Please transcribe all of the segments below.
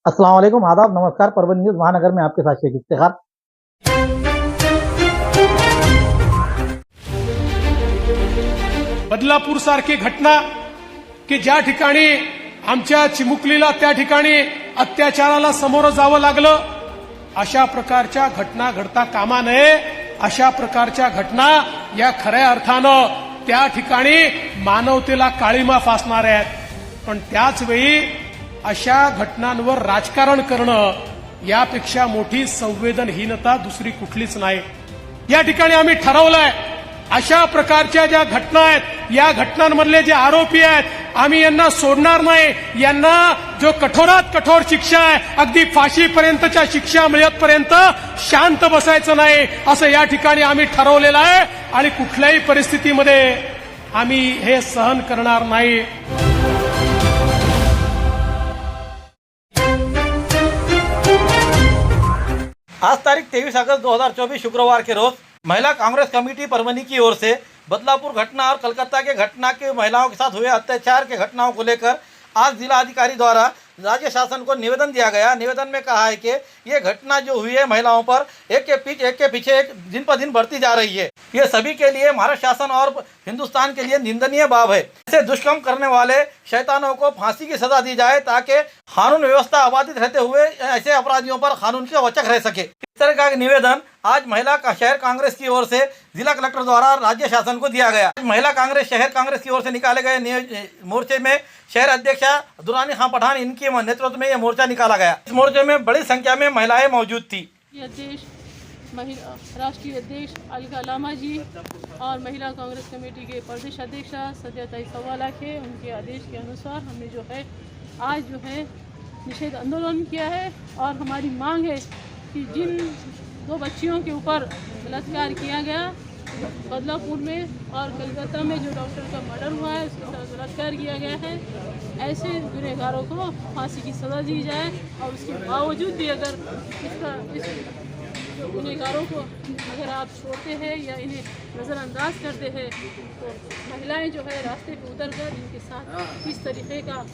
अस्सलाम वालेकुम, आदाब, नमस्कार। परभणी न्यूज महानगर में आपके साथ शेख इफ्तिखार। बदलापूर सारखी घटना की ज्या ठिकाणी आमच्या चिमुकलीला त्या ठिकाणी अत्याचाराला समोर जावं लागलं, अशा प्रकारच्या घटना घडता कामा नये। अशा प्रकारच्या घटना या खऱ्या अर्थानं त्या ठिकाणी मानवतेला काळीमा फासणार आहेत। पण त्याच वेळी अशा घटनांवर राजकारण करणं यापेक्षा मोठी संवेदनहीनता दुसरी कुठलीच नाही। या ठिकाणी आम्ही ठरवलंय, अशा प्रकारच्या ज्या घटना आहेत, या घटनांमधले जे आरोपी आहेत, आम्ही यांना सोडणार नाही। यांना जो कठोरात कठोर शिक्षा आहे, अगदी फाशीपर्यंतच्या शिक्षा मिळतपर्यंत शांत बसायचं नाही, असं या ठिकाणी आम्ही ठरवलेलं आहे। आणि कुठल्याही परिस्थितीमध्ये आम्ही हे सहन करणार नाही। आज तारीख 23 अगस्त 2024 शुक्रवार के रोज महिला कांग्रेस कमेटी परभनी की ओर से बदलापुर घटना और कलकत्ता के घटना के महिलाओं के साथ हुए अत्याचार के घटनाओं को लेकर आज जिला अधिकारी द्वारा राज्य शासन को निवेदन दिया गया। निवेदन में कहा है कि ये घटना जो हुई है महिलाओं पर एक के पीछे एक दिन पर दिन बढ़ती जा रही है। ये सभी के लिए महाराष्ट्र शासन और हिंदुस्तान के लिए निंदनीय बात है। ऐसे दुष्कर्म करने वाले शैतानों को फांसी की सजा दी जाए ताकि कानून व्यवस्था अबाधित रहते हुए ऐसे अपराधियों पर कानून से वचक रह सके। इस तरह का निवेदन आज महिला का शहर कांग्रेस की ओर से जिला कलेक्टर द्वारा राज्य शासन को दिया गया। महिला कांग्रेस शहर कांग्रेस की ओर से निकाले गए मोर्चे में शहर अध्यक्षा दुरानी खां पठान इनके नेतृत्व में यह मोर्चा निकाला गया। इस मोर्चे में बड़ी संख्या में महिलाएं मौजूद थी। राष्ट्रीय अध्यक्ष अलका लामा जी और महिला कांग्रेस कमेटी के प्रदेश अध्यक्षा सत्याताई सवाला के उनके आदेश के अनुसार हमने जो है आज जो है निषेध आंदोलन किया है। और हमारी मांग है कि जिन दो बच्चियों के ऊपर बलात्कार किया गया बदलापुर में और कलकत्ता में जो डॉक्टर का मर्डर हुआ है, उसके साथ बलात्कार किया गया है, ऐसे गुनहगारों को फांसी की सज़ा दी जाए। और उसके बावजूद भी अगर इस गुनहगारों को अगर आप छोड़ते हैं या इन्हें नज़रअंदाज करते हैं तो महिलाएं जो है रास्ते पर उतरकर इनके साथ इस तरीके का।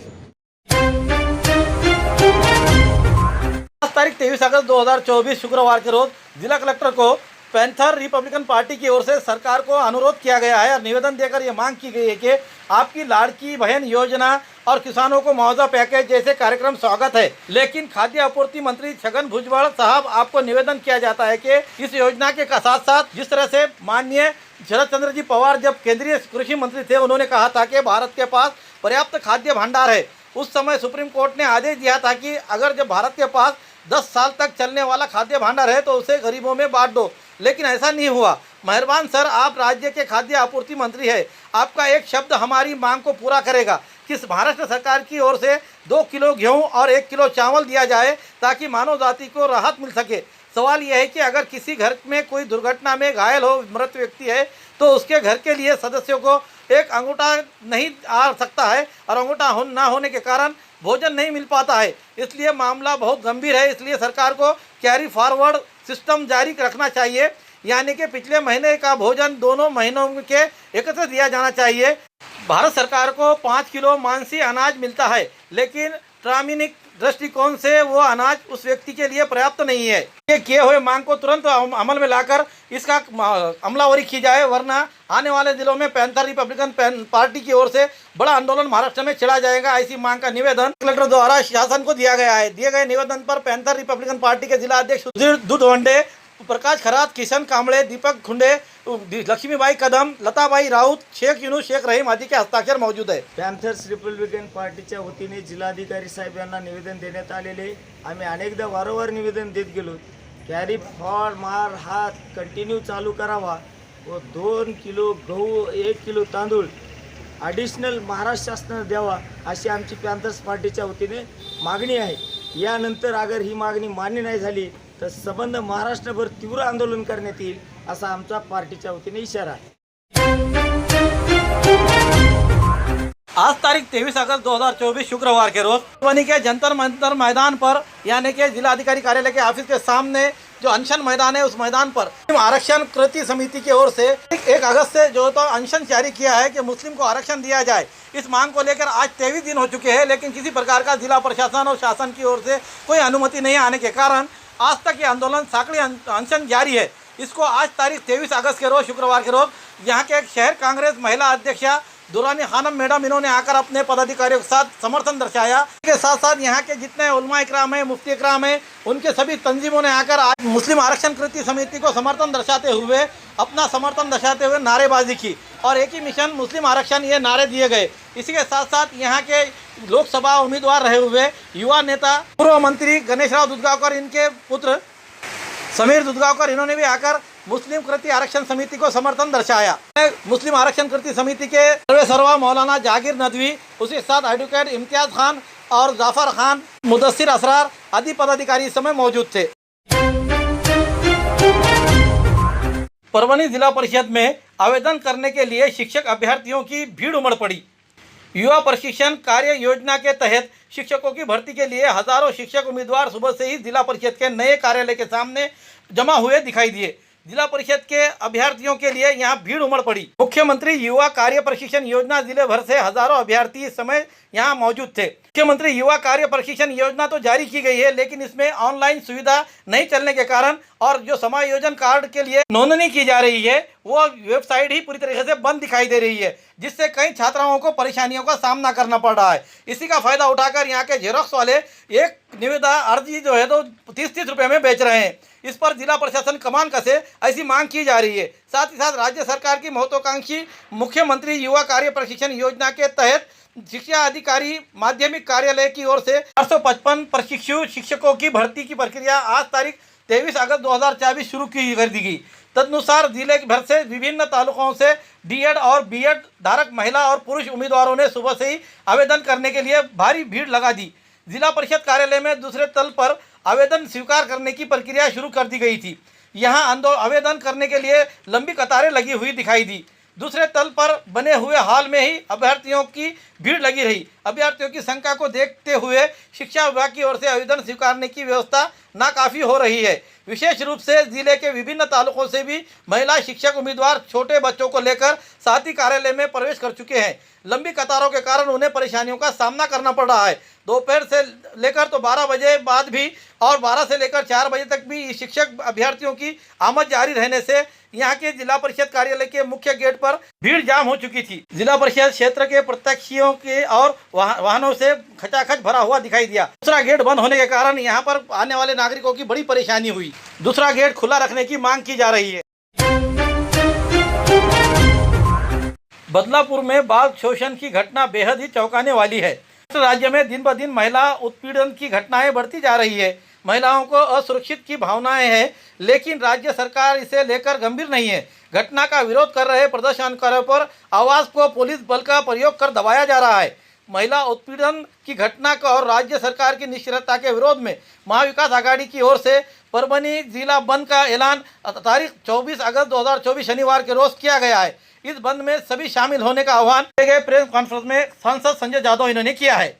तारीख 23 अगस्त 2024 शुक्रवार के रोज जिला कलेक्टर को पैंथर रिपब्लिकन पार्टी की ओर से सरकार को अनुरोध किया गया है और निवेदन देकर ये मांग की गई है कि आपकी लाड़की बहन योजना और किसानों को मुआवजा पैकेज जैसे कार्यक्रम स्वागत है, लेकिन खाद्य आपूर्ति मंत्री छगन भुजबल साहब आपको निवेदन किया जाता है कि इस योजना के साथ साथ जिस तरह से माननीय शरद चंद्र जी पवार जब केंद्रीय कृषि मंत्री थे, उन्होंने कहा था कि भारत के पास पर्याप्त खाद्य भंडार है। उस समय सुप्रीम कोर्ट ने आदेश दिया था कि अगर जब भारत के पास 10 साल तक चलने वाला खाद्य भंडार है तो उसे गरीबों में बांट दो, लेकिन ऐसा नहीं हुआ। मेहरबान सर, आप राज्य के खाद्य आपूर्ति मंत्री है, आपका एक शब्द हमारी मांग को पूरा करेगा कि महाराष्ट्र सरकार की ओर से 2 किलो गेहूं और 1 किलो चावल दिया जाए ताकि मानव जाति को राहत मिल सके। सवाल यह है कि अगर किसी घर में कोई दुर्घटना में घायल हो, मृत व्यक्ति है, तो उसके घर के लिए सदस्यों को एक अंगूठा नहीं आ सकता है और अंगूठा ना होने के कारण भोजन नहीं मिल पाता है। इसलिए मामला बहुत गंभीर है। इसलिए सरकार को कैरी फॉरवर्ड सिस्टम जारी रखना चाहिए, यानी कि पिछले महीने का भोजन दोनों महीनों के एकत्र दिया जाना चाहिए। भारत सरकार को 5 किलो मानसी अनाज मिलता है, लेकिन प्रामाणिक दृष्टिकोण से वो अनाज उस व्यक्ति के लिए पर्याप्त नहीं है। ये किए हुए मांग को तुरंत अमल में लाकर इसका अमलावरी की जाए, वरना आने वाले दिनों में पैंथर रिपब्लिकन पार्टी की ओर से बड़ा आंदोलन महाराष्ट्र में छेड़ा जाएगा। ऐसी मांग का निवेदन कलेक्टर द्वारा शासन को दिया गया है। दिए गए निवेदन पर पैंथर रिपब्लिकन पार्टी के जिला अध्यक्ष सुधीर दुधवंडे, प्रकाश खरात, किशन कांबळे, दीपक खुंडे, लक्ष्मीबाई कदम, लताबाई राऊत, शेख यूनुस, शेख रहीम आदि के हस्ताक्षर मौजूद है। पॅन्थर्स रिपब्लिकन पार्टीच्या वतीने जिल्हाधिकारी साहेब यांना निवेदन देण्यात आलेले। आम्ही अनेकदा वारंवार निवेदन देत गेलो, कॅरी फॉर मार हा कंटिन्यू चालू करावा व 2 किलो गहू 1 किलो तांदूळ ॲडिशनल महाराष्ट्र शासनाने द्यावा अशी आमची पॅन्थर्स पार्टीच्या वतीने मागणी आहे। यानंतर अगर ही मागणी मान्य नाही झाली तर संबंध महाराष्ट्रभर तीव्र आंदोलन करण्यात येईल असा आमचा पार्टीच्या वतीने इशारा आहे। आज तारीख 23 अगस्त 2024 शुक्रवार के रोज परभनी के जंतर मंतर मैदान पर, यानी कि जिलाधिकारी कार्यालय के ऑफिस के सामने जो अनशन मैदान है उस मैदान पर आरक्षण कृति समिति की ओर से 1 अगस्त से जो तो अनशन जारी किया है कि मुस्लिम को आरक्षण दिया जाए। इस मांग को लेकर आज 23 दिन हो चुके हैं, लेकिन किसी प्रकार का जिला प्रशासन और शासन की ओर से कोई अनुमति नहीं आने के कारण आज तक ये आंदोलन साकड़ी अनशन जारी है। इसको आज तारीख 23 अगस्त के रोज शुक्रवार के रोज यहाँ के एक शहर कांग्रेस महिला अध्यक्षा दुरानी खानम मैडम इन्होंने आकर अपने पदाधिकारियों के साथ समर्थन दर्शाया। इसके साथ साथ यहाँ के जितने उलमा इकराम है, मुफ्ती इकराम है, उनके सभी तंजीमों ने आकर आज मुस्लिम आरक्षण कृति समिति को समर्थन दर्शाते हुए अपना समर्थन दर्शाते हुए नारेबाजी की और एक ही मिशन मुस्लिम आरक्षण ये नारे दिए गए। इसी के साथ साथ यहाँ के लोकसभा उम्मीदवार रहे हुए युवा नेता पूर्व मंत्री गणेशराव दुधगावकर, इनके पुत्र समीर दुधगावकर, इन्होंने भी आकर मुस्लिम कृति आरक्षण समिति को समर्थन दर्शाया। मुस्लिम आरक्षण कृति समिति के सर्वेसर्वा मौलाना जाकिर नदवी, उसके साथ एडवोकेट इम्तियाज खान और जाफर खान, मुदस्सिर असरार आदि पदाधिकारी इस समय मौजूद थे। परभणी जिला परिषद में आवेदन करने के लिए शिक्षक अभ्यर्थियों की भीड़ उमड़ पड़ी। युवा प्रशिक्षण कार्य योजना के तहत शिक्षकों की भर्ती के लिए हजारों शिक्षक उम्मीदवार सुबह से ही जिला परिषद के नए कार्यालय के सामने जमा हुए दिखाई दिए। जिला परिषद के अभ्यर्थियों के लिए यहां भीड़ उमड़ पड़ी। मुख्यमंत्री युवा कार्य प्रशिक्षण योजना जिले भर से हजारों अभ्यर्थी इस समय यहां मौजूद थे। मुख्यमंत्री युवा कार्य प्रशिक्षण योजना तो जारी की गई है, लेकिन इसमें ऑनलाइन सुविधा नहीं चलने के कारण और जो समायोजन कार्ड के लिए नोंदनी की जा रही है वो वेबसाइट ही पूरी तरीके से बंद दिखाई दे रही है, जिससे कई छात्राओं को परेशानियों का सामना करना पड़ रहा है। इसी का फायदा उठाकर यहाँ के जेरोक्स वाले एक निविदा अर्जी जो है तो 30-30 रुपये में बेच रहे हैं। इस पर जिला प्रशासन कमान कसे ऐसी मांग की जा रही है। साथ ही साथ राज्य सरकार की महत्वाकांक्षी मुख्यमंत्री युवा कार्य प्रशिक्षण योजना के तहत शिक्षा अधिकारी माध्यमिक कार्यालय की ओर से 455 प्रशिक्षु शिक्षकों की भर्ती की प्रक्रिया आज तारीख 23 अगस्त 2024 शुरू कर दी गई। तदनुसार जिले भर से विभिन्न तालुकों से डीएड और बीएड धारक महिला और पुरुष उम्मीदवारों ने सुबह से ही आवेदन करने के लिए भारी भीड़ लगा दी। जिला परिषद कार्यालय में दूसरे तल पर आवेदन स्वीकार करने की प्रक्रिया शुरू कर दी गई थी। यहाँ आवेदन करने के लिए लंबी कतारें लगी हुई दिखाई दी। दूसरे तल पर बने हुए हॉल में ही अभ्यर्थियों की भीड़ लगी रही। अभ्यर्थियों की संख्या को देखते हुए शिक्षा विभाग की ओर से आवेदन स्वीकारने की व्यवस्था नाकाफी हो रही है। विशेष रूप से जिले के विभिन्न तालुकों से भी महिला शिक्षक उम्मीदवार छोटे बच्चों को लेकर साथ ही कार्यालय में प्रवेश कर चुके हैं। लंबी कतारों के कारण उन्हें परेशानियों का सामना करना पड़ रहा है। दोपहर से लेकर तो 12 बजे बाद भी और 12 से लेकर 4 बजे तक भी शिक्षक अभ्यर्थियों की आमद जारी रहने से यहाँ के जिला परिषद कार्यालय के मुख्य गेट पर भीड़ जाम हो चुकी थी। जिला परिषद क्षेत्र के प्रत्याशियों के और वाहनों से खचाखच भरा हुआ दिखाई दिया। दूसरा गेट बंद होने के कारण यहाँ पर आने वाले नागरिकों की बड़ी परेशानी हुई। दूसरा गेट खुला रखने की मांग की जा रही है। बदलापुर में बाल शोषण की घटना बेहद ही चौंकाने वाली है। राज्य में दिन ब दिन महिला उत्पीड़न की घटनाएं बढ़ती जा रही है। महिलाओं को असुरक्षित की भावनाएं हैं, लेकिन राज्य सरकार इसे लेकर गंभीर नहीं है। घटना का विरोध कर रहे प्रदर्शनकारियों पर आवाज को पुलिस बल का प्रयोग कर दबाया जा रहा है। महिला उत्पीड़न की घटना का और राज्य सरकार की निष्क्रियता के विरोध में महाविकास आघाड़ी की ओर से परभणी जिला बंद का ऐलान तारीख 24 अगस्त 2024 शनिवार के रोज किया गया है। इस बंद में सभी शामिल होने का आह्वान किए गए प्रेस कॉन्फ्रेंस में सांसद संजय जादव इन्होंने किया है।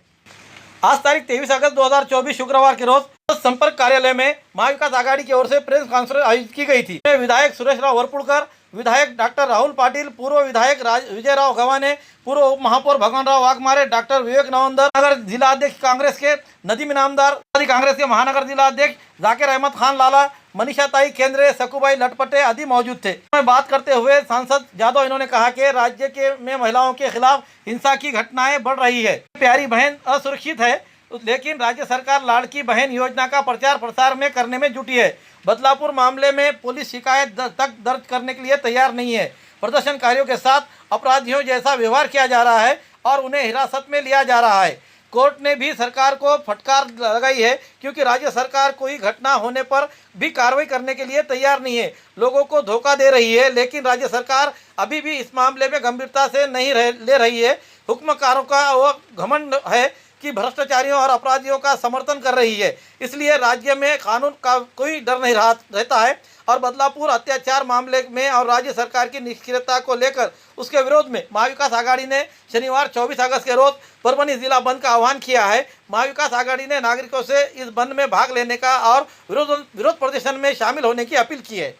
आज तारीख 23 अगस्त 2024 शुक्रवार के रोज संपर्क कार्यालय में महाविकास आघाड़ी की ओर से प्रेस कॉन्फ्रेंस आयोजित की गई थी। विधायक सुरेशराव वरपुड़कर, विधायक डॉक्टर राहुल पाटिल, पूर्व विधायक विजयराव गवाने, पूर्व महापौर भगवानराव वाघमारे, डॉक्टर विवेक नवंदर, नगर जिला अध्यक्ष कांग्रेस के नदीम इनामदार, कांग्रेस के महानगर जिला अध्यक्ष जाकिर अहमद खान लाला, मनीषा ताई केंद्रे, सकुबाई लटपटे आदि मौजूद थे। बात करते हुए सांसद यादव इन्होंने कहा कि राज्य के में महिलाओं के खिलाफ हिंसा की घटनाएं बढ़ रही है। प्यारी बहन असुरक्षित है, लेकिन राज्य सरकार लाड़की बहन योजना का प्रचार प्रसार में करने में जुटी है। बदलापुर मामले में पुलिस शिकायत तक दर्ज करने के लिए तैयार नहीं है। प्रदर्शनकारियों के साथ अपराधियों जैसा व्यवहार किया जा रहा है और उन्हें हिरासत में लिया जा रहा है। कोर्ट ने भी सरकार को फटकार लगाई है, क्योंकि राज्य सरकार कोई घटना होने पर भी कार्रवाई करने के लिए तैयार नहीं है, लोगों को धोखा दे रही है। लेकिन राज्य सरकार अभी भी इस मामले में गंभीरता से नहीं ले रही है। हुक्मकारों का वो घमंड है कि भ्रष्टाचारियों और अपराधियों का समर्थन कर रही है। इसलिए राज्य में कानून का कोई डर नहीं रहता है और बदलापुर अत्याचार मामले में और राज्य सरकार की निष्क्रियता को लेकर उसके विरोध में महाविकास आघाड़ी ने शनिवार 24 अगस्त के रोज परभनी जिला बंद का आह्वान किया है। महाविकास आघाड़ी ने नागरिकों से इस बंद में भाग लेने का और विरोध प्रदर्शन में शामिल होने की अपील की है।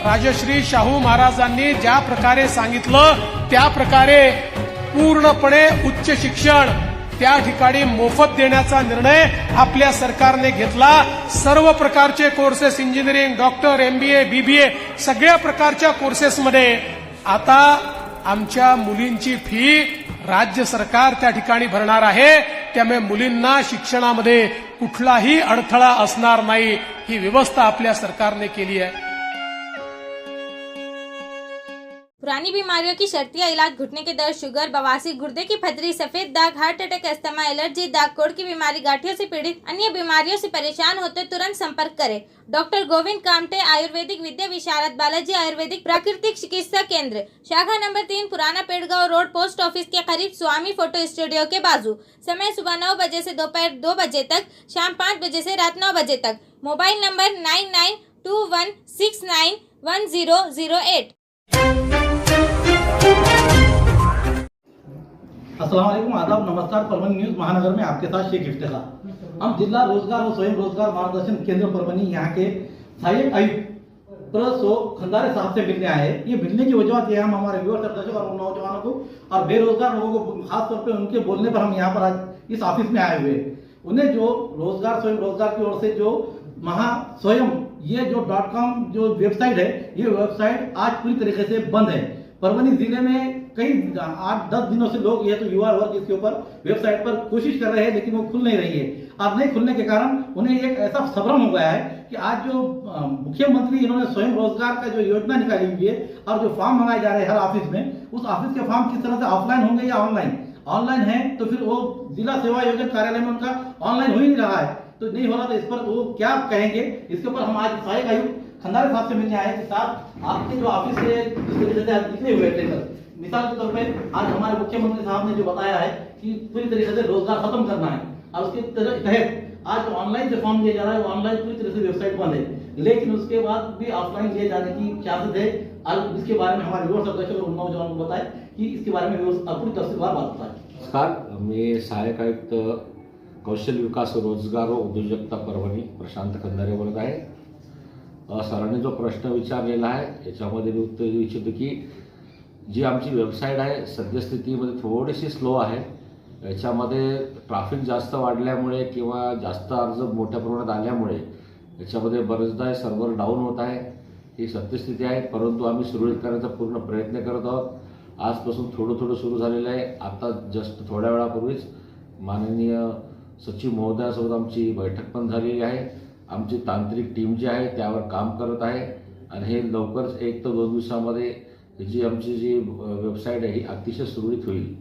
राजश्री शाहू महाराजांनी ज्या प्रकारे सांगितलं त्या प्रकारे पूर्णपणे उच्च शिक्षण त्या ठिकाणी मोफत देण्याचा निर्णय आपल्या सरकारने घेतला। सर्व प्रकारचे courses, engineering, doctor, MBA, BBA सगळ्या प्रकारच्या कोर्सेसमध्ये आता आमच्या मुलींची फी राज्य सरकार त्या ठिकाणी भरणार आहे। त्यामुळे मुलींना शिक्षणामध्ये कुठलाही अडथळा असणार नाही, ही व्यवस्था आपल्या सरकारने केली आहे। पुरानी बीमारियों की शर्तिया इलाज, घुटने के दर्द, शुगर, बवासीर, गुर्दे की पथरी, सफेद दाग, हार्ट अटैक, अस्थमा, एलर्जी, दाग कोड़ की बीमारी, गांठियों से पीड़ित अन्य बीमारियों से परेशान होते तुरंत संपर्क करें। डॉक्टर गोविंद कामटे, आयुर्वेदिक विद्या विशारद, बालाजी आयुर्वेदिक प्राकृतिक चिकित्सा केंद्र, शाखा नंबर 3, पुराना पेड़गांव रोड, पोस्ट ऑफिस के करीब, स्वामी फोटो स्टूडियो के बाजू। समय सुबह 9 बजे से दोपहर 2 बजे तक, शाम 5 बजे से रात 9 बजे तक। Mobile number 9921691008। अस्सलाम वालेकुम, आदाब, नमस्कार। परभनी न्यूज महानगर में आपके साथ शेख इफ्तिखार। हम जिला रोजगार और स्वयं रोजगार मार्गदर्शन केंद्र परभनी यहाँ के सहायक आयुक्त प्रो खंदारे साहब से मिलने आए हैं। ये मिलने की वजह यह हम हमारे व्यूअर्स दर्शकों और नौजवानों को और बेरोजगार लोगों को खासतौर पर उनके बोलने पर हम यहाँ पर आज इस ऑफिस में आए हुए हैं। उन्हें जो रोजगार स्वयं रोजगार की ओर से जो स्वयं ये जो .com जो वेबसाइट है, ये वेबसाइट आज पूरी तरीके से बंद है। परभनी जिले में कई 8-10 दिनों से लोग, ये तो युवा वर्ग इसके ऊपर वेबसाइट पर कोशिश कर रहे हैं, लेकिन वो खुल नहीं रही है। और नहीं खुलने के कारण उन्हें एक ऐसा संभ्रम हो गया है कि आज जो मुख्यमंत्री इन्होंने स्वयं रोजगार का जो योजना निकाली हुई है और जो फॉर्म मंगाए जा रहे हैं हर ऑफिस में, उस ऑफिस के फॉर्म किस तरह से ऑफलाइन होंगे या ऑनलाइन। ऑनलाइन है तो फिर वो जिला सेवा योजना कार्यालय में उनका ऑनलाइन हो ही नहीं रहा है, तो नहीं हो रहा, तो इस पर वो क्या कहेंगे, इसके ऊपर हम आज सहायक आयुक्त खंदारे साहब से मिलने आए। साथ आपके जो ऑफिस से जिस तरीके से आज निकले हुए टेंडर, मिसाल के तौर पे आज हमारे मुख्यमंत्री साहब ने जो बताया है कि पूरी तरीके से रोजगार खत्म करना है और उसके तहत आज ऑनलाइन से फॉर्म दिया जा रहा है, वो ऑनलाइन पूरी तरह से वेबसाइट बंद है, लेकिन उसके बाद भी ऑफलाइन दिए जाने की चांसेस है। आज इसके बारे में हमारे व्यूअर्स और दर्शकों और नौजवानों को बताएं कि इसके बारे में पूरी तफसीलवार बात बताएं। नमस्कार, मी सहायक आयुक्त कौशल्य विकास, रोजगार व उद्योजकता परभणी प्रशांत खंदारे बोलत आहे। सरांनी जो प्रश्न विचारलेला आहे याच्यामध्ये मी उत्तर देऊ इच्छितो की जी आमची वेबसाईट आहे सद्यस्थितीमध्ये थोडीशी स्लो आहे। याच्यामध्ये ट्रॅफिक जास्त वाढल्यामुळे किंवा जास्त अर्ज मोठ्या प्रमाणात आल्यामुळे याच्यामध्ये बरेचदा सर्व्हर डाऊन होत आहे, ही सत्यस्थिती आहे। परंतु आम्ही सुरळीत करण्याचा पूर्ण प्रयत्न करत आहोत। आजपासून थोडं सुरू झालेलं आहे। आता जस्ट थोड्या वेळापूर्वीच माननीय सचिव महोदयासोबत आमची बैठक पण झालेली आहे। आमची तांत्रिक टीम जी आहे त्यावर काम करत आहे आणि हे लवकरच 1 ते 2 दिवसामध्ये जी आमची जी वेबसाईट आहे ही अतिशय सुरळीत होईल।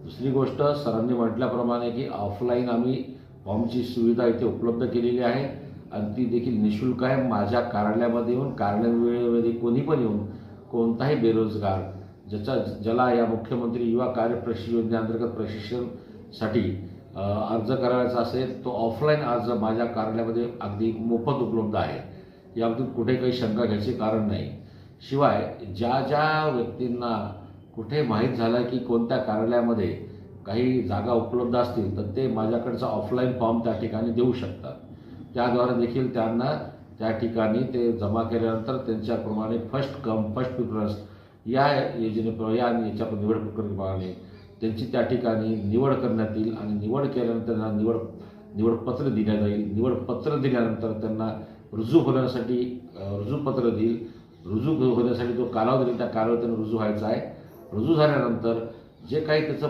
दुसरी गोष्ट, सरांनी म्हटल्याप्रमाणे की ऑफलाईन आम्ही फॉर्मची सुविधा इथे उपलब्ध केलेली आहे आणि ती देखील निःशुल्क आहे। माझ्या कार्यालयामध्ये येऊन, कार्यालयामध्ये कोणी पण येऊन, कोणताही बेरोजगार ज्याला या मुख्यमंत्री युवा कार्य प्रशिक्षण योजनेअंतर्गत प्रशिक्षणासाठी अर्ज करायचा असेल तो ऑफलाईन अर्ज माझ्या कार्यालयामध्ये अगदी मोफत उपलब्ध आहे। याबाबतीत कुठे काही शंका घ्यायचे कारण नाही। शिवाय ज्या व्यक्तींना कुठे माहीत झालं की कोणत्या कार्यालयामध्ये काही जागा उपलब्ध असतील तर ते माझ्याकडचा ऑफलाईन फॉर्म त्या ठिकाणी देऊ शकतात। त्याद्वारे देखील त्यांना त्या ठिकाणी ते जमा केल्यानंतर त्यांच्याप्रमाणे फर्स्ट कम फर्स्ट प्रिफरन्स या योजनेप्रमाणे या याच्या निवड प्रक्रियेप्रमाणे त्यांची त्या ठिकाणी निवड करण्यात येईल आणि निवड केल्यानंतर त्यांना निवडपत्र दिले जाईल। निवडपत्र दिल्यानंतर त्यांना रुजू होण्यासाठी रुजूपत्र देईल। रुजू होण्यासाठी जो कालावधी देईल त्या कालावधीत त्यांना रुजू व्हायचा आहे। रुजू झाल्यानंतर जे काही त्याचं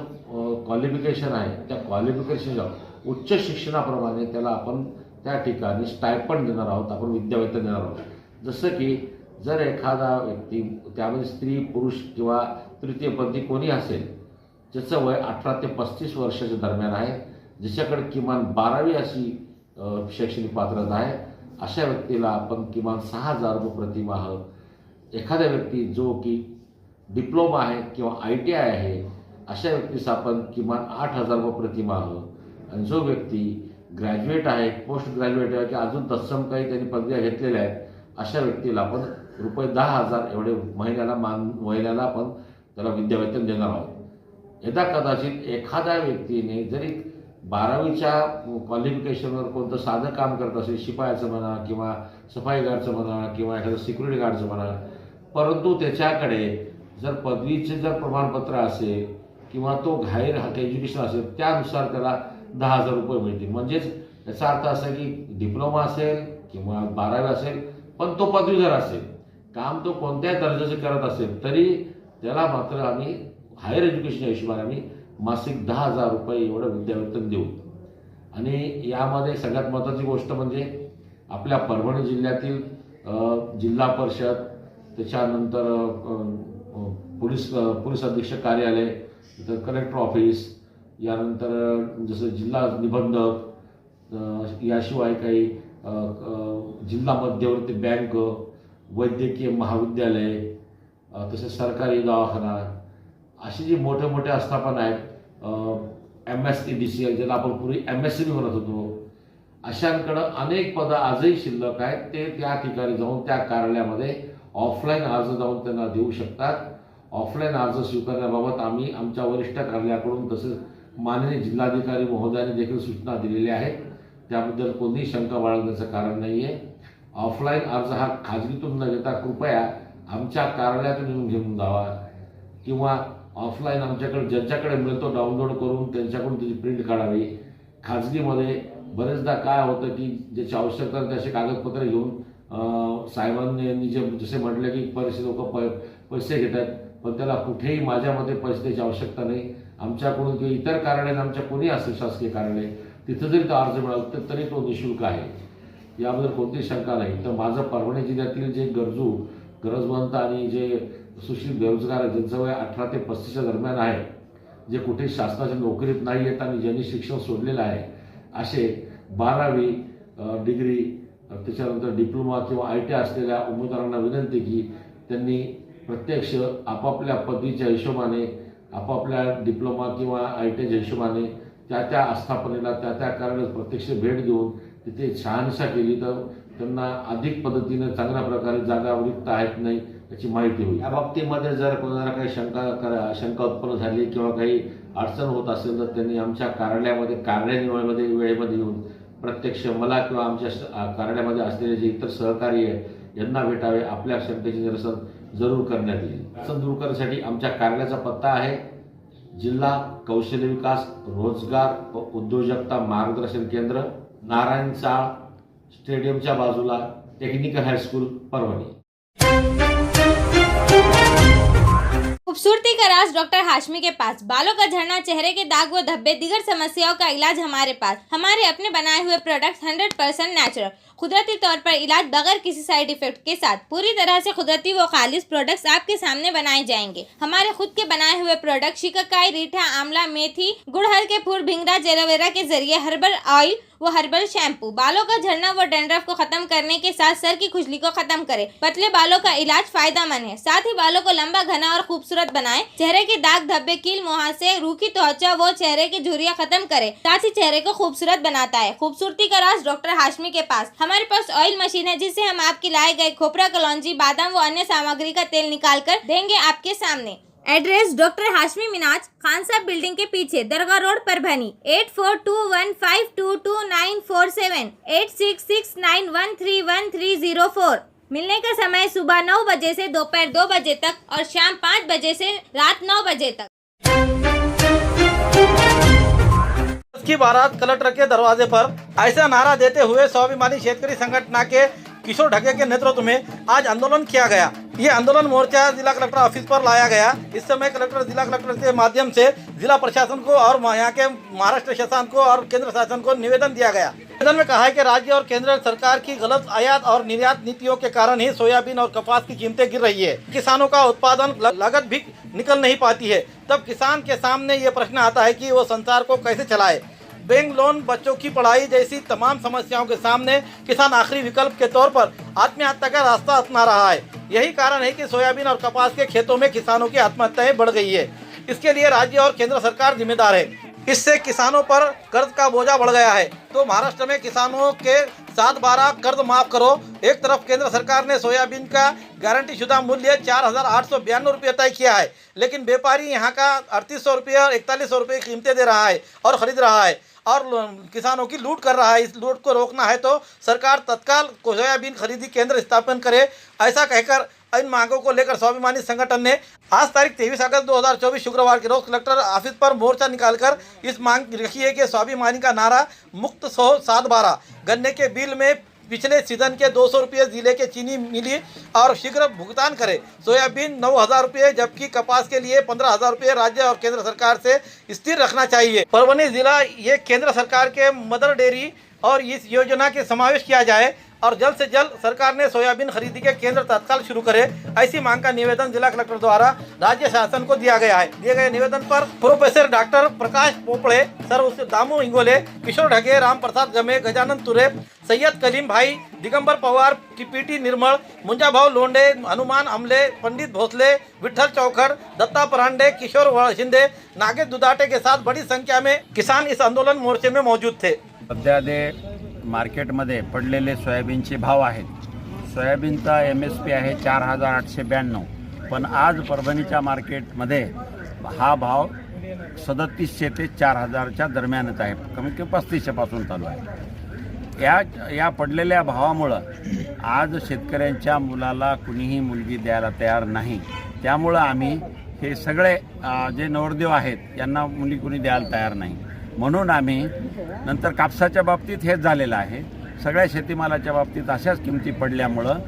क्वालिफिकेशन आहे त्या क्वालिफिकेशनच्या उच्च शिक्षणाप्रमाणे त्याला आपण त्या ठिकाणी स्टायपंड देणार आहोत, आपण विद्यावेतन देणार आहोत। जसं की जर एखादा व्यक्ती त्यामध्ये स्त्री, पुरुष किंवा तृतीयपंथी कोणी असेल ज्याचं वय 18 ते 35 वर्षाच्या दरम्यान आहे, ज्याच्याकडे किमान 12वी अशी शैक्षणिक पात्रता आहे अशा व्यक्तीला आपण किमान 6,000 रुपये प्रतिमाह, एखाद्या व्यक्ती जो की डिप्लोमा आहे किंवा ITI आहे अशा व्यक्तीस आपण किमान 8,000 रुपये प्रतिमाह, आणि जो व्यक्ती ग्रॅज्युएट आहे, पोस्ट ग्रॅज्युएट आहे की अजून तत्सम काही त्यांनी पदव्या घेतलेल्या आहेत अशा व्यक्तीला आपण रुपये 10,000 एवढे महिन्याला आपण त्याला विद्यावेतन देणार आहोत. यदा कदाचित एखाद्या व्यक्तीने जरी 12वीच्या क्वालिफिकेशनवर कोणतं साधं काम करत असेल, शिपायाचं म्हणा किंवा सफाई गार्डचं म्हणा किंवा एखादं सिक्युरिटी गार्डचं म्हणा, परंतु त्याच्याकडे जर पदवीचे जर प्रमाणपत्र असेल किंवा तो हायर एज्युकेशन असेल त्यानुसार त्याला 10,000 रुपये मिळतील. म्हणजेच याचा अर्थ असा की डिप्लोमा असेल किंवा 12वी असेल पण तो पदवीधर असेल, काम तो कोणत्याही दर्जाचे करत असेल तरी त्याला मात्र आम्ही हायर एज्युकेशनच्या हिशोबाने आम्ही मासिक 10,000 रुपये एवढं विद्यावेतन देऊ. आणि यामध्ये सगळ्यात महत्त्वाची गोष्ट म्हणजे आपल्या परभणी जिल्ह्यातील जिल्हा परिषद, त्याच्यानंतर पोलीस अधीक्षक कार्यालय, तर कलेक्टर ऑफिस, यानंतर जसं जिल्हा निबंधक, याशिवाय काही जिल्हा मध्यवर्ती बँक, वैद्यकीय महाविद्यालय, तसेच सरकारी दवाखाना, अशी जी मोठे मोठे आस्थापना आहेत, MSEDCL ज्याला आपण पूर्वी MSCB म्हणत होतो, अशांकडं अनेक पदं आजही शिल्लक आहेत. ते त्या ठिकाणी जाऊन त्या कार्यालयामध्ये ऑफलाईन अर्ज जाऊन त्यांना देऊ शकतात. ऑफलाईन अर्ज स्वीकारण्याबाबत आम्ही आमच्या वरिष्ठ कार्यालयाकडून तसेच माननीय जिल्हाधिकारी महोदयांनी देखील सूचना दिलेल्या आहेत. त्याबद्दल कोणतीही शंका बाळगण्याचं कारण नाही आहे. ऑफलाईन अर्ज हा खाजगीतून न घेता कृपया आमच्या कार्यालयातून येऊन घेऊन जावा, किंवा ऑफलाईन आमच्याकडे ज्यांच्याकडे मिळतो डाउनलोड करून त्यांच्याकडून त्याची प्रिंट काढावी. खाजगीमध्ये बरेचदा काय होतं की ज्याची आवश्यकता त्याचे कागदपत्र घेऊन साहेबांनी जसे म्हटले की बरेचसे लोक पैसे घेतात, पण त्याला कुठेही माझ्या मते पैसे द्यायची आवश्यकता नाही. आमच्याकडून किंवा इतर कार्यालय आमच्या कोणी असेल शासकीय कार्यालय तिथं जरी तो अर्ज मिळाला तरी तो निःशुल्क आहे, याबद्दल कोणतीही शंका नाही. तर माझं परभणी जिल्ह्यातील जे गरजवंत आणि जे सुशील बेरोजगार आहेत, ज्यांचं वय 18 ते 35च्या दरम्यान आहे, जे कुठे शासनाच्या नोकरीत नाही आहेत आणि ज्यांनी शिक्षण सोडलेलं आहे, असे 12वी डिग्री, त्याच्यानंतर डिप्लोमा किंवा ITI असलेल्या उमेदवारांना विनंती की त्यांनी प्रत्यक्ष आपापल्या पदवीच्या हिशोबाने, आपापल्या डिप्लोमा किंवा ITIच्या हिशोबाने त्या आस्थापनेला त्या कार्यालयात प्रत्यक्ष भेट देऊन तिथे शहानिशा केली तर त्यांना अधिक पद्धतीने चांगल्या प्रकारे जागा रिक्त आहेत नाही याची माहिती होईल. या बाबतीमध्ये जर कोणाला काही शंका उत्पन्न झाली किंवा काही अडचण होत असेल तर त्यांनी आमच्या कार्यालयामध्ये कार्यान्वयनामध्ये वेळेमध्ये येऊन प्रत्यक्ष मला किंवा आमच्या कार्यालयामध्ये असलेले जे इतर सहकारी आहे यांना भेटावे. आपल्या शंकेचे निरसन जरूर करण्यात येईल. अडचण दूर करण्यासाठी आमच्या कार्यालयाचा पत्ता आहे जिल्हा कौशल्य विकास, रोजगार व उद्योजकता मार्गदर्शन केंद्र, नारायण चाळ स्टेडियमच्या बाजूला, टेक्निकल हाईस्कूल, परभणी. खूबसूरती का राज डॉक्टर हाशमी के पास। बालों का झड़ना, चेहरे के दाग व धब्बे, दीगर समस्याओं का इलाज हमारे पास। हमारे अपने बनाए हुए प्रोडक्ट्स 100% नेचुरल, कुदरती तौर पर इलाज बगैर किसी साइड इफेक्ट के साथ पूरी तरह से कुदरती व खालिश प्रोडक्ट्स आपके सामने बनाए जाएंगे। हमारे खुद के बनाए हुए प्रोडक्ट शिकाकाई, रीठा, आंवला, मेथी, गुड़हल के फूल, भिंगरा, एलोवेरा के जरिए हर्बल ऑयल वो हर्बल शैम्पू बालों का झड़ना व डैंड्रफ को खत्म करने के साथ सर की खुजली को खत्म करे। पतले बालों का इलाज फायदेमंद है, साथ ही बालों को लंबा, घना और खूबसूरत बनाए। चेहरे के दाग धब्बे, कील, मुहासे, रूखी त्वचा वो चेहरे की झुर्रियां खत्म करे, साथ ही चेहरे को खूबसूरत बनाता है। खूबसूरती का राज डॉक्टर हाशमी के पास। हमारे पास ऑयल मशीन है जिससे हम आपके लाए गए खोपरा, कलौंजी, बादाम व अन्य सामग्री का तेल निकाल कर देंगे आपके सामने। एड्रेस डॉक्टर हाशमी मिनाज, खान साहब बिल्डिंग के पीछे, दरगाह रोड, परभणी। 8421522947, 8669131304। मिलने का समय सुबह 9 बजे से दोपहर 2 बजे तक और शाम 5 बजे से रात 9 बजे तक। की बारात कलेक्टर के दरवाजे पर ऐसा नारा देते हुए स्वाभिमानी शेतकरी संगठन के किशोर ढगे के नेतृत्व में आज आंदोलन किया गया। ये आंदोलन मोर्चा जिला कलेक्टर ऑफिस पर लाया गया। इस समय कलेक्टर जिला कलेक्टर के माध्यम से जिला प्रशासन को और यहाँ के महाराष्ट्र शासन को और केंद्र शासन को निवेदन दिया गया। निवेदन में कहा है कि राज्य और केंद्र सरकार की गलत आयात और निर्यात नीतियों के कारण ही सोयाबीन और कपास की कीमतें गिर रही है। किसानों का उत्पादन लागत भी निकल नहीं पाती है। तब किसान के सामने ये प्रश्न आता है कि वो संसार को कैसे चलाए। बैंक लोन, बच्चों की पढ़ाई जैसी तमाम समस्याओं के सामने किसान आखिरी विकल्प के तौर पर आत्महत्या का रास्ता अपना रहा है। यही कारण है कि सोयाबीन और कपास के खेतों में किसानों की आत्महत्याएं बढ़ गई है। इसके लिए राज्य और केंद्र सरकार जिम्मेदार है। इससे किसानों पर कर्ज का बोझा बढ़ गया है। तो महाराष्ट्र में किसानों के 7/12 कर्ज माफ करो। एक तरफ केंद्र सरकार ने सोयाबीन का गारंटी शुदा मूल्य 4,892 रुपये तय किया है, लेकिन व्यापारी यहाँ का 3800 रुपये और 4100 रुपये कीमतें दे रहा है और खरीद रहा है और किसानों की लूट कर रहा है। इस लूट को रोकना है तो सरकार तत्काल सोयाबीन खरीदी केंद्र स्थापन करे। ऐसा कहकर इन मांगों को लेकर स्वाभिमानी संगठन ने आज तारीख 23 अगस्त 2024 शुक्रवार के रोज कलेक्टर ऑफिस पर मोर्चा निकालकर इस मांग रखी है कि स्वाभिमानी का नारा मुक्त 7/12 गन्ने के बिल में पिछले सीजन के 200 रुपये जिले के चीनी मिली और शीघ्र भुगतान करे। सोयाबीन 9,000 रुपये जबकि कपास के लिए 15,000 रुपये राज्य और केंद्र सरकार से स्थिर रखना चाहिए। परभनी जिला ये केंद्र सरकार के मदर डेयरी और इस योजना के समावेश किया जाए और जल्द से जल्द सरकार ने सोयाबीन खरीदी के केंद्र तत्काल शुरू करे, ऐसी मांग का निवेदन जिला कलेक्टर द्वारा राज्य शासन को दिया गया है। दिए गए निवेदन पर प्रोफेसर डॉक्टर प्रकाश पोपड़े, सर दामू इंगोले, किशोर ढगे, राम प्रसाद गमे, गजानन तुरे, सैयद कलीम भाई, दिगंबर पवार, पीटी निर्मल, मुंजाभाऊ लोंडे, हनुमान अमले, पंडित भोसले, विठ्ठल चौखड़, दत्ता परांडे, किशोर शिंदे, नागेश दुधाटे के साथ बड़ी संख्या में किसान इस आंदोलन मोर्चे में मौजूद थे। सध्या ते मार्केटमध्ये पडलेले सोयाबीनचे भाव आहेत। सोयाबीनचा MSP आहे 4,892, पण आज परभणीच्या मार्केटमध्ये हा भाव 3700 ते 4,000च्या दरम्यानच आहे, कमीत कमी 3500 पासून चालू आहे। या पडलेल्या भावामुळं आज शेतकऱ्यांच्या मुलाला कुणीही मुलगी द्यायला तयार नाही। त्यामुळं आम्ही हे सगळे जे नवरदेव आहेत यांना मुली कुणी द्यायला तयार नाही, म्हणून आम्ही नंतर कापसाच्या बाबतीत हेच झालेलं आहे। सगळ्या शेतीमालाच्या बाबतीत अशाच किमती पडल्यामुळं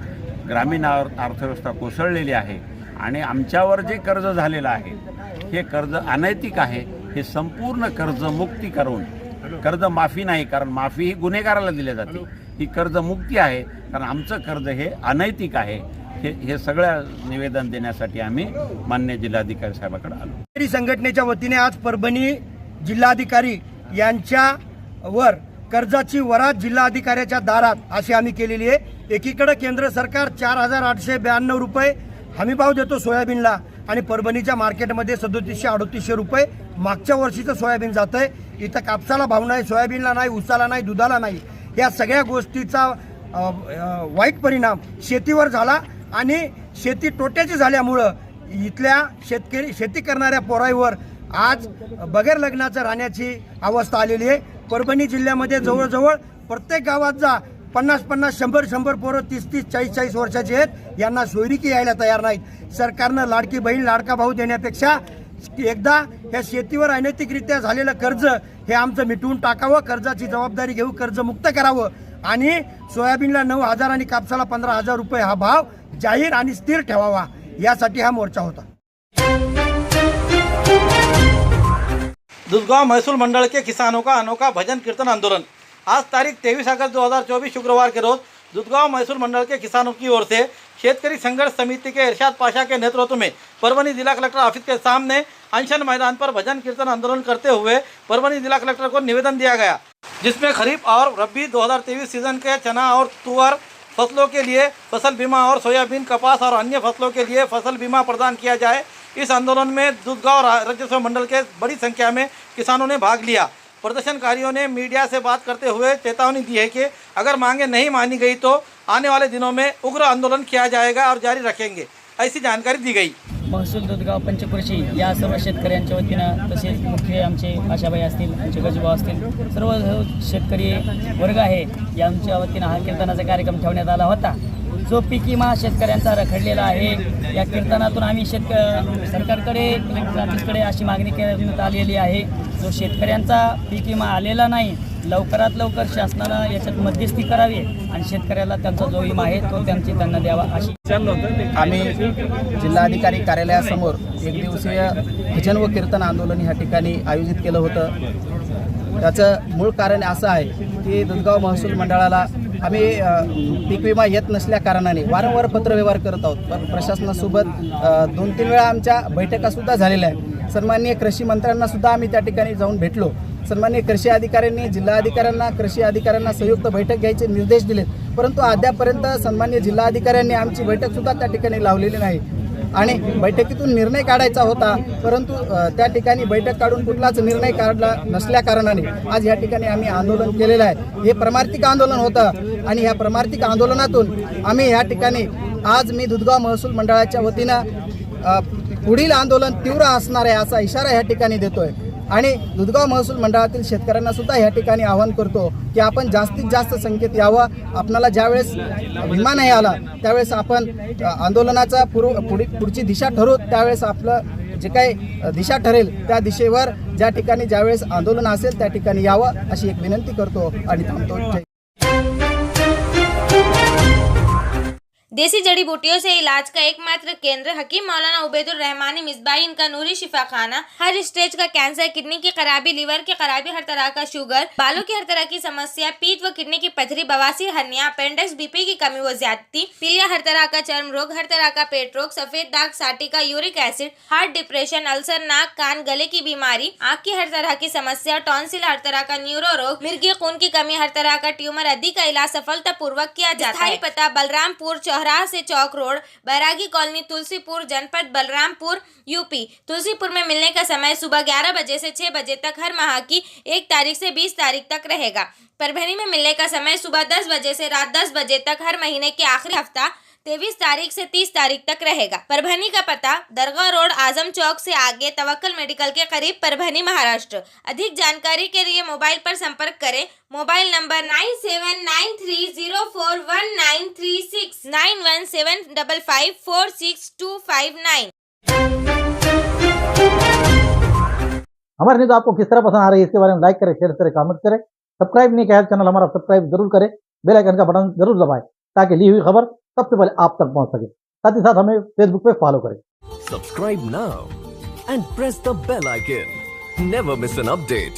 ग्रामीण अर्थव्यवस्था कोसळलेली आहे आणि आमच्यावर जे कर्ज झालेलं आहे हे कर्ज अनैतिक आहे। हे संपूर्ण कर्जमुक्ती करून, कर्जमाफी नाही, कारण माफी ही गुन्हेगाराला दिली जाते, ही कर्जमुक्ती आहे, कारण आमचं कर्ज हे अनैतिक आहे। हे सगळं निवेदन देण्यासाठी आम्ही माननीय जिल्हाधिकारी साहेबांकडे आलो। शेतकरी संघटनेच्या वतीने आज परभणी जिल्हाधिकारी यांच्यावर कर्जाची वरात जिल्हाधिकाऱ्याच्या दारात अशी आम्ही केलेली आहे। एकीकडे केंद्र सरकार 4,892 रुपये हमीभाव देतो सोयाबीनला आणि परभणीच्या मार्केटमध्ये 3700-3800 रुपये मागच्या वर्षीचं सोयाबीन जातं आहे। इथं कापसाला भाव नाही, सोयाबीनला नाही, ऊसाला नाही, दुधाला नाही। या सगळ्या गोष्टीचा वाईट परिणाम शेतीवर झाला आणि शेती तोट्याची झाल्यामुळं इथल्या शेती करणाऱ्या पोराईवर आज बगैर लग्नाचं राहण्याची अवस्था आलेली आहे। परभणी जिल्ह्यामध्ये जवळजवळ प्रत्येक गावात जा 50-50, 100-100 पोरं 30-30, 40-40 वर्षाचे आहेत, यांना सोयरिकी यायला तयार नाहीत। सरकारनं लाडकी बहीण लाडका भाऊ देण्यापेक्षा एकदा ह्या शेतीवर अनैतिकरित्या झालेलं कर्ज हे आमचं मिटवून टाकावं, कर्जाची जबाबदारी घेऊ, कर्ज मुक्त करावं आणि सोयाबीनला 9,000 आणि कापसाला 15,000 रुपये हा भाव जाहीर आणि स्थिर ठेवावा, यासाठी हा मोर्चा होता। दुधगांव महसूल मंडल के किसानों का अनोखा भजन कीर्तन आंदोलन। आज तारीख 23 अगस्त 2024 शुक्रवार के रोज दुधगांव महसूल मंडल के किसानों की ओर से शेतकरी संघर्ष समिति के इरशाद पाशा के नेतृत्व में परभनी जिला कलेक्टर ऑफिस के सामने अनशन मैदान पर भजन कीर्तन आंदोलन करते हुए परभनी जिला कलेक्टर को निवेदन दिया गया, जिसमें खरीफ और रबी 2023 सीजन के चना और तुअर फसलों के लिए फसल बीमा और सोयाबीन, कपास और अन्य फसलों के लिए फसल बीमा प्रदान किया जाए। इस आंदोलन में दुधगांव राजस्व मंडल के बड़ी संख्या में किसानों ने भाग लिया। प्रदर्शनकारियों ने मीडिया से बात करते हुए चेतावनी दी है कि अगर मांगे नहीं मानी गई तो आने वाले दिनों में उग्र आंदोलन किया जाएगा और जारी रखेंगे, ऐसी जानकारी दी गई। महसूल दुधगाव पंचकृषी या सर्व शेतकऱ्यांच्या वतीनं, तसेच मुख्य आमचे आशाबाई असतील, आमचे गजूभाऊ असतील, सर्व शेतकरी वर्ग आहे यांच्या वतीनं हा कीर्तनाचा कार्यक्रम ठेवण्यात आला होता। जो पीक विमा शेतकऱ्यांचा रखडलेला आहे, या कीर्तनातून आम्ही सरकारकडे, कलेक्टर ऑफिसकडे अशी मागणी करण्यात आलेली आहे। जो शेतकऱ्यांचा पीक विमा आलेला नाही, लवकरात लवकर शासनानं याच्यात मध्यस्थी करावी आणि शेतकऱ्याला त्यांचा जो विमा आहे तो त्यांना द्यावा अशी। आम्ही जिल्हाधिकारी कार्यालयासमोर एक दिवसीय भजन व कीर्तन आंदोलन ह्या ठिकाणी आयोजित केलं होतं। त्याचं मूळ कारण असं आहे की दुधगांव महसूल मंडळाला आम्ही पीक विमा येत नसल्या कारणाने वारंवार पत्रव्यवहार करत आहोत, पण प्रशासनासोबत 2-3 वेळा आमच्या बैठकासुद्धा झालेल्या आहेत। सन्माननीय कृषी मंत्र्यांना सुद्धा आम्ही त्या ठिकाणी जाऊन भेटलो, सन्माननीय कृषी अधिकाऱ्यांनी जिल्हाधिकाऱ्यांना कृषी अधिकाऱ्यांना संयुक्त बैठक घ्यायचे निर्देश दिलेत, परंतु अद्यापर्यंत सन्माननीय जिल्हाधिकाऱ्यांनी आमची बैठकसुद्धा त्या ठिकाणी लावलेली नाही आणि बैठकीतून निर्णय काढायचा होता, परंतु त्या ठिकाणी बैठक काढून कुठलाच निर्णय काढला नसल्या कारणाने आज या ठिकाणी आम्ही आंदोलन केलेलं आहे. हे प्रमार्थिक आंदोलन होतं आणि ह्या प्रमार्थिक आंदोलनातून आम्ही या ठिकाणी आज मी दुधगाव महसूल मंडळाच्या वतीनं पुढील आंदोलन तीव्र असणार आहे असा इशारा या ठिकाणी देतोय आणि दुधगाव महसूल मंडळातील शेतकऱ्यांना सुद्धा या ठिकाणी आवाहन करतो की आपण जास्तीत जास्त संख्येत यावं. आपणाला ज्यावेळेस विमा नाही आला त्यावेळेस आपण आंदोलनाचा पुढची दिशा ठरवू, त्यावेळेस आपलं जे काही दिशा ठरेल त्या दिशेवर ज्या ठिकाणी ज्यावेळेस आंदोलन असेल त्या ठिकाणी यावं अशी एक विनंती करतो आणि थांबतो. देसी जड़ी बूटियों से इलाज का एकमात्र केंद्र हकीम मौलाना उबैदुर रहमानी मिसबाही इनका नूरी शिफा खाना। हर स्टेज का कैंसर, किडनी की खराबी, लीवर की खराबी, हर तरह का शुगर, बालों की हर तरह की समस्या, पीठ व किडनी की पथरी, बवासीर, हर्निया, अपेंडिक्स, बीपी की कमी व ज्यादती, पीलिया, हर तरह का चर्म रोग, हर तरह का पेट रोग, सफेद दाग, sciatica, uric acid, heart, depression, ulcer, नाक, कान, गले की बीमारी, आँख की हर तरह की समस्या, टॉन्सिल, हर तरह का न्यूरो रोग, मिर्गी खून की कमी, हर तरह का ट्यूमर आदि का इलाज सफलतापूर्वक किया जाता है। पता बलरामपुर चौराहा से चौक रोड, बैरागी कॉलोनी, तुलसीपुर, जनपद बलरामपुर, यूपी। तुलसीपुर में मिलने का समय सुबह 11 बजे से 6 बजे तक हर माह की 1 तारीख से 20 तारीख तक रहेगा। परभणी में मिलने का समय सुबह 10 बजे से रात 10 बजे तक हर महीने के आखिरी हफ्ता 23 तारीख से 30 तारीख तक रहेगा। परभणी का पता दरगाह रोड, आजम चौक से आगे, तवक्कल मेडिकल के करीब, परभणी, महाराष्ट्र। अधिक जानकारी के लिए मोबाइल पर संपर्क करें। Mobile number 9793041936 9175546259। हमारी न्यूज़ आपको किस तरह पसंद आ रही है इसके बारे में लाइक करें, शेयर करें, कमेंट करें। सब्सक्राइब नहीं किया है चैनल हमारा, सब्सक्राइब जरूर करें, बेल आइकन का बटन जरूर दबाएं ताकि ली हुई खबर सबसे पहले आप तक पहुंच सके। साथ ही साथ हमें फेसबुक पे फॉलो करें। Subscribe now and press the bell icon. Never miss an update.